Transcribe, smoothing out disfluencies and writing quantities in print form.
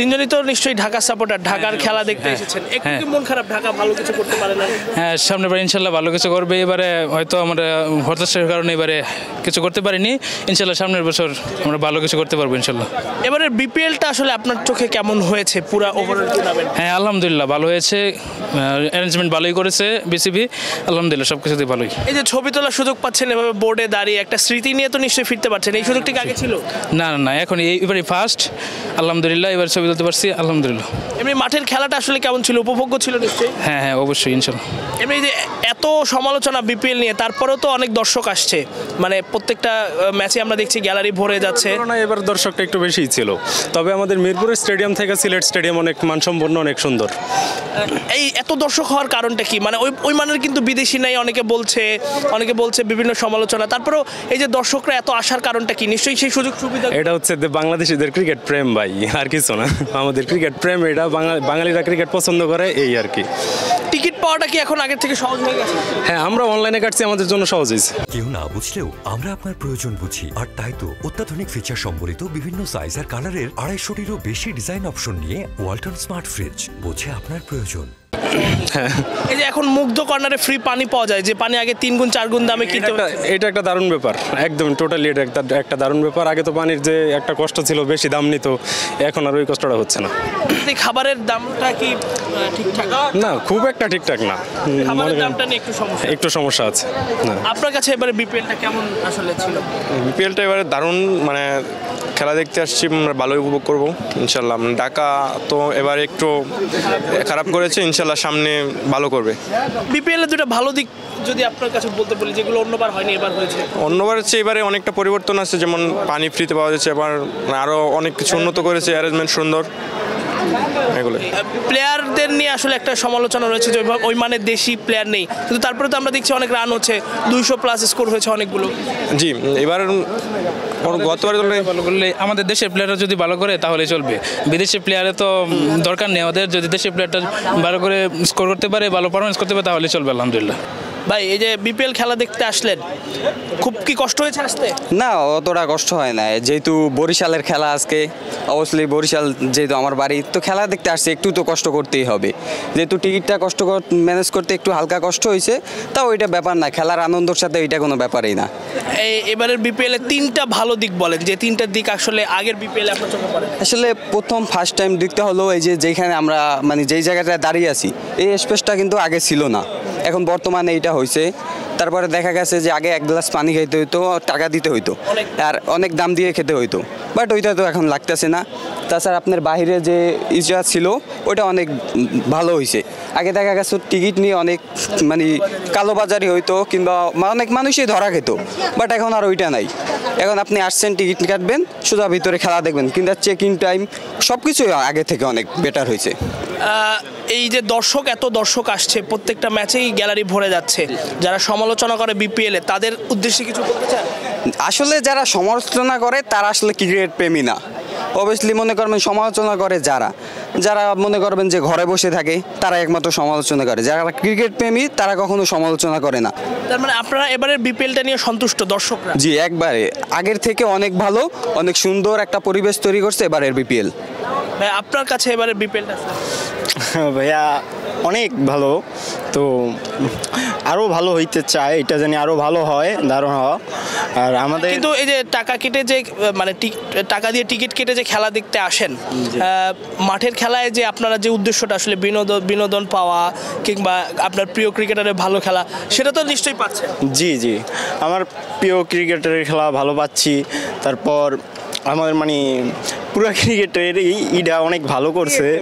তিনজনই তো নিশ্চয়ই ঢাকা সাপোর্টার, ঢাকার খেলা দেখতে এসেছেন, একটু কি মন খারাপ ঢাকা ভালো কিছু করতে পারে না? হ্যাঁ, সামনের বার ইনশাল্লাহ ভালো কিছু করবে। এবারে হয়তো আমরা হতাশার কারণে এবারে কিছু করতে পারিনি। ইনশাল্লাহ সামনের বছর আমরা ভালো কিছু করতে পারবো ইনশাল্লাহ। এবারের বিপিএলটা আসলে আপনার চোখে কেমন হয়েছে পুরো ওভারঅল টুর্নামেন্ট? হ্যাঁ, আলহামদুলিল্লাহ ভালো হয়েছে, অ্যারেঞ্জমেন্ট ভালোই করেছে বিসিবি, আলহামদুলিল্লাহ সব কিছুতেই ভালোই। এই যে ছবি তোলার সুযোগ পাচ্ছেন এভাবে বোর্ডে দাঁড়িয়ে, একটা স্মৃতি নিয়ে তো নিশ্চয়ই ফিরতে পারছেন, এই সুযোগটি কি আগে ছিল? না না না, এখন এবারই ফার্স্ট, আলহামদুলিল্লাহ এবার ছবি তুলতে পারছি, আলহামদুলিল্লাহ। এমনি মাঠের খেলাটা আসলে কেমন ছিল, উপভোগ্য ছিল নিশ্চয়ই? হ্যাঁ হ্যাঁ, অবশ্যই ইনশাল্লাহ। এমনি যে এত সমালোচনা বিপিএল নিয়ে, তারপরেও তো অনেক দর্শক আসছে, মানে প্রত্যেকটা ম্যাচে আমরা দেখছি গ্যালারি ভরে যাচ্ছে। এবার দর্শকটা একটু বেশিই ছিল, তবে আমাদের মিরপুরের স্টেডিয়াম থেকে সিলেট স্টেডিয়াম অনেক মানসম্পন্ন, অনেক সুন্দর। এই এত দর্শক হওয়ার কারণটা কি? মানে ওই মানের কিন্তু বিদেশি নাই অনেকে বলছে বিভিন্ন সমালোচনা, তারপরেও এই যে দর্শকরা এত আসার কারণটা কি? নিশ্চয়ই সেই সুযোগ সুবিধা। এটা হচ্ছে বাংলাদেশিদের ক্রিকেট প্রেম ভাই, আর কিছু না। আমাদের ক্রিকেট প্রেম, এটা বাঙালিরা ক্রিকেট পছন্দ করে, এই আর কি। টিকিট পাওয়াটা কি এখন আগের থেকে সহজ হয়ে গেছে? হ্যাঁ, আমরা অনলাইনে কাটছি, আমাদের জন্য সহজ হয়েছে। কেউ না বুঝলেও আমরা আপনার প্রয়োজন বুঝি, আর তাই তো অত্যাধুনিক ফিচার সম্বলিত বিভিন্ন সাইজ আর কালারের 250-টিরও বেশি ডিজাইন অপশন নিয়ে ওয়ালটন স্মার্ট ফ্রিজ বোঝে আপনার প্রয়োজন। এই যে এখন মুগ্ধ কর্নারে ফ্রি পানি পাওয়া যায়, যে পানি আগে 3 গুণ 4 গুণ দামে কিনতে হতো। এটা একটা দারুণ ব্যাপার, একদম টোটালি এটা একটা দারুণ ব্যাপার। আগে তো পানির যে একটা কষ্ট ছিল, বেশি দাম নিত, এখন আর ওই কষ্টটা হচ্ছে না। এই খাবারের দামটা কি ঠিকঠাক? না, খুব একটা ঠিকঠাক না, খাবারের দামটা নিয়ে একটু সমস্যা আছে। না, আপনার কাছে এবারে বিপিএলটা কেমন আসলে ছিল? বিপিএলটা এবারে দারুণ, মানে খেলা দেখতে আসছি, আমরা ভালোই উপভোগ করবো ইনশাল্লাহ। ঢাকা তো এবার একটু খারাপ করেছে, ইনশাল্লাহ সামনে ভালো করবে। বিপিএল এর দুটো ভালো দিক যদি আপনার কাছে বলতে বলি, যেগুলো অন্যবার হয়নি এবার হয়েছে। অন্যবার হচ্ছে এবারে অনেকটা পরিবর্তন আছে, যেমন পানি ফ্রিতে পাওয়া যাচ্ছে, এবার আরও অনেক কিছু উন্নত করেছে, অ্যারেঞ্জমেন্ট সুন্দর, এগুলো। প্লেয়ারদের নিয়ে আসলে একটা সমালোচনা রয়েছে যে ওই মানের দেশি প্লেয়ার নেই, কিন্তু তারপরে তো আমরা দেখছি অনেক রান হচ্ছে, 200+ স্কোর হয়েছে অনেকগুলো। জি, এবার গতবার ভালো করলে আমাদের দেশের প্লেয়াররা যদি ভালো করে তাহলে চলবে, বিদেশি প্লেয়ারে তো দরকার নেই আমাদের। যদি দেশের প্লেয়ারটা ভালো করে স্কোর করতে পারে, ভালো পারফরমেন্স করতে পারে, তাহলে চলবে আলহামদুলিল্লাহ। ভাই, এই যে বিপিএল খেলা দেখতে আসলেন, খুব কি কষ্ট হয়েছে আসতে? না, অতটা কষ্ট হয় না, যেহেতু বরিশালের খেলা আজকে, অবশ্যই বরিশাল যেহেতু আমার বাড়ি, তো খেলা দেখতে আসছে, একটু তো কষ্ট করতেই হবে। যেহেতু টিকিটটা ম্যানেজ করতে একটু হালকা কষ্ট হয়েছে, তাও ওইটা ব্যাপার না, খেলার আনন্দের সাথে ওইটা কোনো ব্যাপারই না। এবারের বিপিএল এর 3টা ভালো দিক বলেন, যে 3টা দিক আসলে আগের বিপিএল আপনার চোখে পড়ে। আসলে ফার্স্ট টাইম দেখতে হলো এই যে যেখানে আমরা মানে যেই জায়গাটায় দাঁড়িয়ে আছি, এই স্পেসটা কিন্তু আগে ছিল না, এখন বর্তমানে এইটা হয়েছে। তারপরে দেখা গেছে যে আগে 1 গ্লাস পানি খেতে হইতো, টাকা দিতে হইতো, আর অনেক দাম দিয়ে খেতে হইতো, বাট ওইটা তো এখন লাগতেছে না। তাছাড়া আপনার বাইরে যে ইজা ছিল ওইটা অনেক ভালো হয়েছে। আগে দেখা গেছে টিকিট নিয়ে অনেক মানে কালোবাজারি হইতো, কিংবা অনেক মানুষই ধরা খেত, বাট এখন আর ওইটা নাই। এখন আপনি আসছেন, টিকিট কাটবেন, সোজা ভিতরে খেলা দেখবেন, কিন্তু চেকিং টাইম সব কিছুই আগে থেকে অনেক বেটার হয়েছে। এই যে এত দর্শক আসছে, প্রত্যেকটা ম্যাচেই গ্যালারি ভরে যাচ্ছে, যারা সমালোচনা করে বিপিএল এ, তাদের উদ্দেশ্যে কিছু বলতে চান? আসলে যারা সমালোচনা করে তারা আসলে ক্রিকেট প্রেমী না। অবভিয়াসলি মনে করবেন সমালোচনা করে যারা মনে করবেন যে ঘরে বসে থাকে, তারা একমাত্র সমালোচনা করে। যারা ক্রিকেট প্রেমী তারা কখনো সমালোচনা করে না। তার মানে আপনারা এবারের বিপিএলটা নিয়ে সন্তুষ্ট দর্শকরা? জি, একবারে আগের থেকে অনেক ভালো, অনেক সুন্দর একটা পরিবেশ তৈরি করছে এবারের বিপিএল। ভাই, আপনার কাছে এবারের বিপিএলটা? ভাইয়া অনেক ভালো, তো আরও ভালো হইতে চায়, এটা জানি আরও ভালো হয়, দারুণ হওয়া। আর আমাদের কিন্তু এই যে টাকা কেটে যে মানে টাকা দিয়ে টিকিট কেটে যে খেলা দেখতে আসেন, মাঠের খেলায় যে আপনারা যে উদ্দেশ্যটা আসলে বিনোদন পাওয়া, কিংবা আপনার প্রিয় ক্রিকেটারের ভালো খেলা, সেটা তো নিশ্চয়ই পাচ্ছেন। জি, আমার প্রিয় ক্রিকেটারের খেলা ভালো পাচ্ছি। তারপর আমাদের মানে পুরো ক্রিকেটের ইটা অনেক ভালো করছে।